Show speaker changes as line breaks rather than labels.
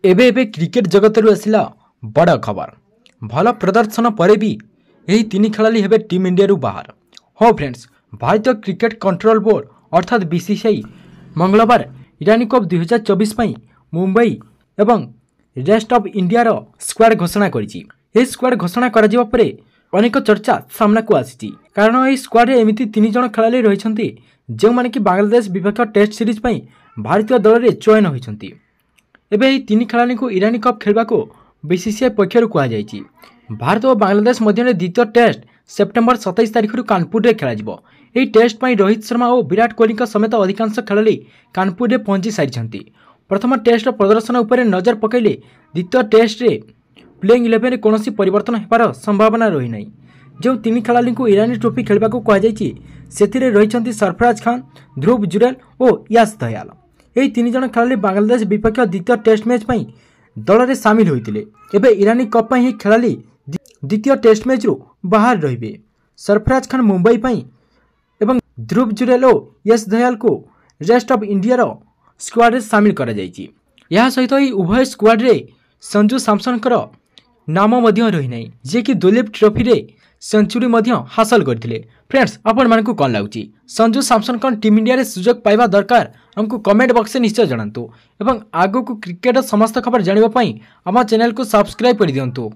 एबे एबे क्रिकेट जगत आसला बड़ खबर भल प्रदर्शन पर भी यही तीन खेलाड़ी हेबे टीम इंडिया रु बाहर। हाँ फ्रेंड्स, भारतीय क्रिकेट कंट्रोल बोर्ड अर्थात बीसीसीआई मंगलवार इरानी कप 2024 मुंबई एवं रेस्ट ऑफ इंडिया रो स्क्वाड घोषणा करिछि। ए स्क्वाड घोषणा करा जिबा परे अनेक चर्चा सामना को आसी कारण ए स्क्वाड रे एमिति तीन जण खेलाड़ी रहिसंती जे माने कि बांग्लादेश विपक्ष टेस्ट सीरीज पई भारतीय दल रे चयन होइसंती। एबे एही तीन खेलाड़ी को इरानी कप खेलबा को बीसीसीआई पक्षर कहा जायछि। भारत और बांग्लादेश मध्य द्वितीय टेस्ट सेप्टेम्बर 27 तारिख कानपुर में खेल। टेस्ट पर रोहित शर्मा और विराट कोहली समेत अधिकांश खेलाड़ी कानपुर में पहुंची सारी। प्रथम टेस्ट प्रदर्शन उपर नजर पकड़े द्वितीय टेस्ट रे प्लेइंग 11 में कौन परिवर्तन होबार संभावना रही ना। जो तीन खेलाड़ी को इरानी ट्रॉफी खेलने को कहुई रही सरफराज खान, ध्रुव जुरेल और यास दयाल। यही तीन जन खेलाड़ी बांग्लादेश विपक्ष द्वितीय टेस्ट मैच दल में सामिल होते। एबे इरानी कप ही खेलाड़ी द्वितीय टेस्ट मैच रू बाहर रहिबे। सरफराज खान मुंबई एवं ध्रुव जुरेल और यश दयाल को रेस्ट ऑफ इंडिया रो स्क्वाड रे सामिल करा जायछि। यह सहित ही उभय स्क्वाड रे संजू सैमसन नाम मध्य रही नहीं, जे कि दुलीप ट्रॉफी रे सेंचुरी मध्य हासिल करथिले। फ्रेंड्स, आपण मानकु कोन लागुची संजू सैमसन कौन टीम इंडिया रे सुजोग पाइबा दरकार हमको कमेंट बॉक्स में निश्चय जणांतु एवं आगो को क्रिकेट समस्त खबर जानिबा पई हम चैनल को सब्सक्राइब कर दियंतु।